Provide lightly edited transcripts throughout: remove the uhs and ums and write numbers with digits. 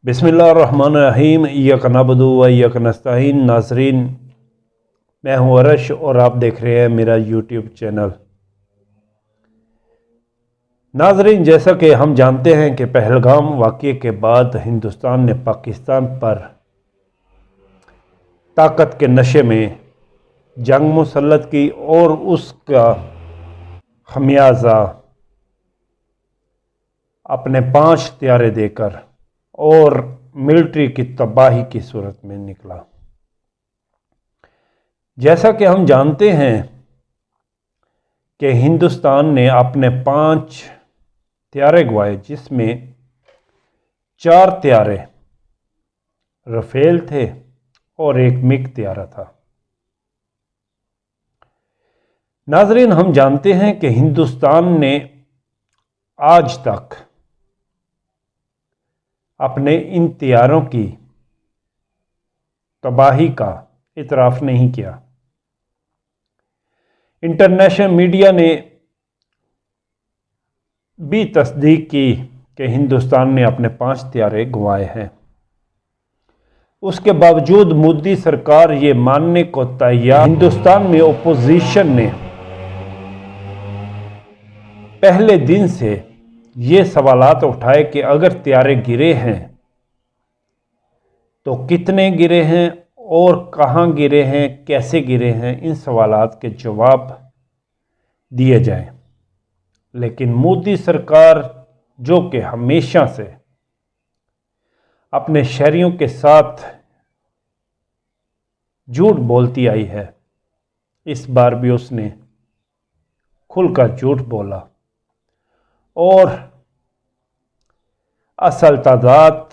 बिस्मिल्लाहिर्रहमानिर्रहीम इय्याक नअबुदु व इय्याक नस्तईन। नाज़रीन, मैं हूँ अरश और आप देख रहे हैं मेरा यूट्यूब चैनल। नाज़रीन, जैसा कि हम जानते हैं कि पहलगाम वाक़ये के बाद हिंदुस्तान ने पाकिस्तान पर ताकत के नशे में जंग मुसल्लत की और उसका खमियाजा अपने 5 हथियारे देकर और मिलिट्री की तबाही की सूरत में निकला। जैसा कि हम जानते हैं कि हिंदुस्तान ने अपने 5 हथियारे गंवाए, जिसमें 4 हथियारे राफेल थे और एक मिग हथियारा था। नाजरीन, हम जानते हैं कि हिंदुस्तान ने आज तक अपने इन हथियारों की तबाही का इतराफ़ नहीं किया। इंटरनेशनल मीडिया ने भी तस्दीक की कि हिंदुस्तान ने अपने 5 हथियारे गंवाए हैं। उसके बावजूद मोदी सरकार ये मानने को तैयार। हिंदुस्तान में ओपोजिशन ने पहले दिन से ये सवालात उठाए कि अगर हथियारे गिरे हैं तो कितने गिरे हैं और कहाँ गिरे हैं, कैसे गिरे हैं, इन सवालात के जवाब दिए जाएं। लेकिन मोदी सरकार, जो कि हमेशा से अपने शहरियों के साथ झूठ बोलती आई है, इस बार भी उसने खुलकर झूठ बोला और असल तादाद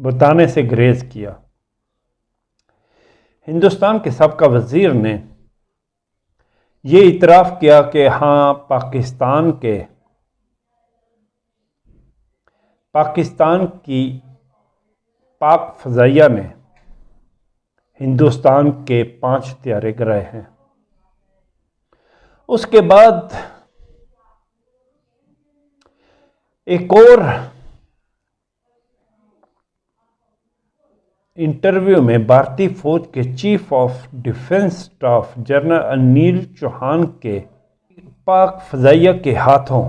बताने से गुरेज किया। हिंदुस्तान के सबका वजीर ने ये इतराफ़ किया कि हाँ, पाकिस्तान की पाक फ़ज़ाइया ने हिंदुस्तान के 5 हथियारे गिराए हैं। उसके बाद एक और इंटरव्यू में भारतीय फौज के chief of defence staff general Anil Chauhan के पाक फ़ज़ाइया के हाथों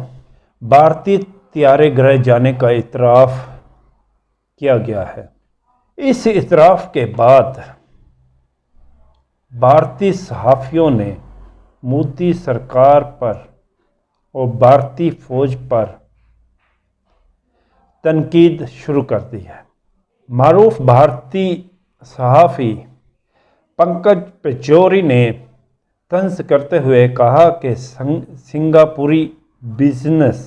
भारतीय हथियारे गिराए जाने का इतराफ़ किया गया है। इस इतराफ़ के बाद भारतीय सहाफ़ियों ने मोदी सरकार पर और भारतीय फ़ौज पर तनकीद शुरू कर दी है। मारूफ भारतीय सहाफ़ी पंकज पेचोरी ने तंज करते हुए कहा कि सिंगापुरी बिजनेस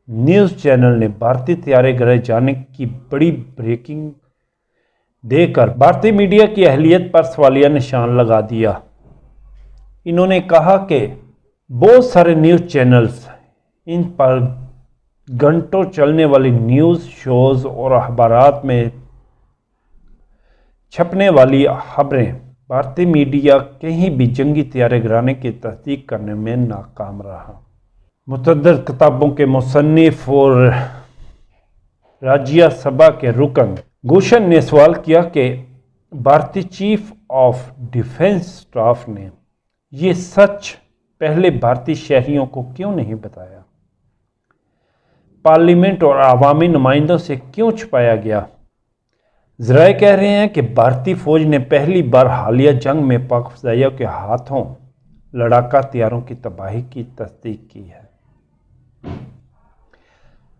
न्यूज़ चैनल ने भारतीय हथियारे गिराए जाने की बड़ी ब्रेकिंग देकर भारतीय मीडिया की अहलियत पर सवालिया निशान लगा दिया। इन्होंने कहा कि बहुत सारे न्यूज़ चैनल्स इन पर घंटों चलने वाली न्यूज़ शोज़ और अखबारात में छपने वाली खबरें भारतीय मीडिया कहीं भी जंगी हथियारे गिराने की तस्दीक करने में नाकाम रहा। मुतअद्दिद किताबों के मुसन्निफ और राज्य सभा के रुकन गुलशन ने सवाल किया कि भारतीय चीफ ऑफ डिफेंस स्टाफ ने ये सच पहले भारतीय शहरियों को क्यों नहीं बताया, पार्लियामेंट और अवामी नुमाइंदों से क्यों छुपाया गया। ज़राए कह रहे हैं कि भारतीय फ़ौज ने पहली बार हालिया जंग में पाक फ़ज़ाइया के हाथों लड़ाका हथियारों की तबाही की तस्दीक की है।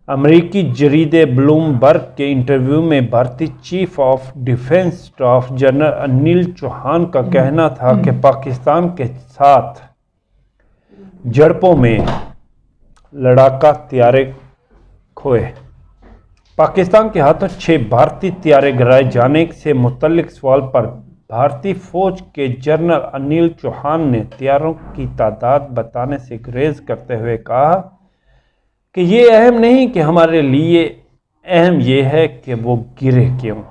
अमेरिकी जरीदे ब्लूमबर्ग के इंटरव्यू में भारतीय chief of defence staff general Anil Chauhan का कहना था कि पाकिस्तान के साथ झड़पों में लड़ाका हथियारे खोए। पाकिस्तान के हाथों 6 भारतीय हथियारे गिराए जाने से मुतल्लिक सवाल पर भारतीय फौज के जनरल अनिल चौहान ने हथियारों की तादाद बताने से गुरेज करते हुए कहा कि ये अहम नहीं कि हमारे लिए, अहम यह है कि वो गिरे क्यों।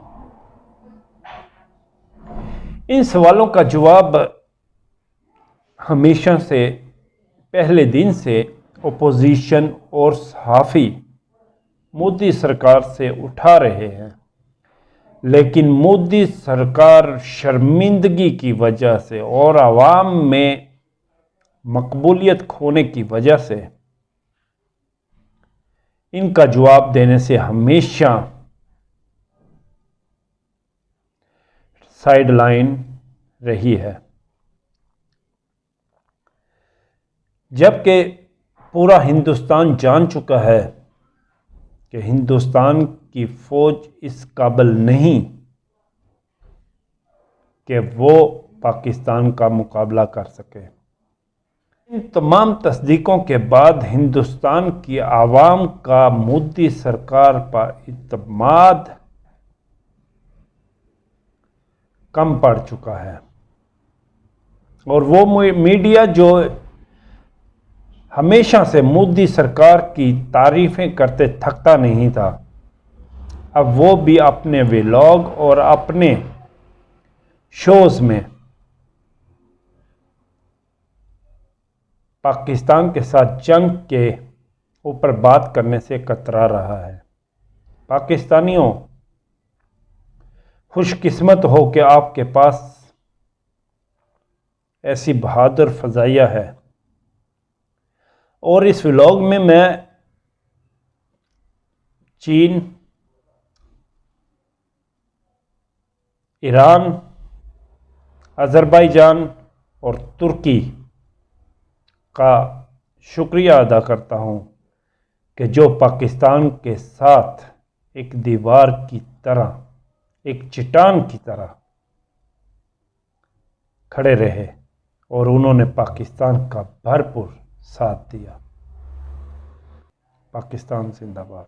इन सवालों का जवाब हमेशा से पहले दिन से अपोजिशन और सहाफ़ी مودی سرکار سے اٹھا رہے ہیں، لیکن مودی سرکار شرمندگی کی وجہ سے اور عوام میں مقبولیت کھونے کی وجہ سے ان کا جواب دینے سے ہمیشہ سائیڈ لائن رہی ہے، جبکہ پورا ہندوستان جان چکا ہے کہ ہندوستان کی فوج اس قابل نہیں کہ وہ پاکستان کا مقابلہ کر سکے۔ ان تمام تصدیقوں کے بعد ہندوستان کی عوام کا مودی سرکار پر اعتماد کم پڑ چکا ہے، اور وہ میڈیا جو ہمیشہ سے مودی سرکار کی تعریفیں کرتے تھکتا نہیں تھا، اب وہ بھی اپنے ولاگ اور اپنے شوز میں پاکستان کے ساتھ جنگ کے اوپر بات کرنے سے کترا رہا ہے۔ پاکستانیوں، خوش قسمت ہو کہ آپ کے پاس ایسی بہادر فضائیہ ہے، اور اس ولاگ میں چین، ایران، آذربائیجان اور ترکی کا شکریہ ادا کرتا ہوں کہ جو پاکستان کے ساتھ ایک دیوار کی طرح، ایک چٹان کی طرح کھڑے رہے اور انہوں نے پاکستان کا بھرپور ساتھ دیا۔ پاکستان زندہ باد۔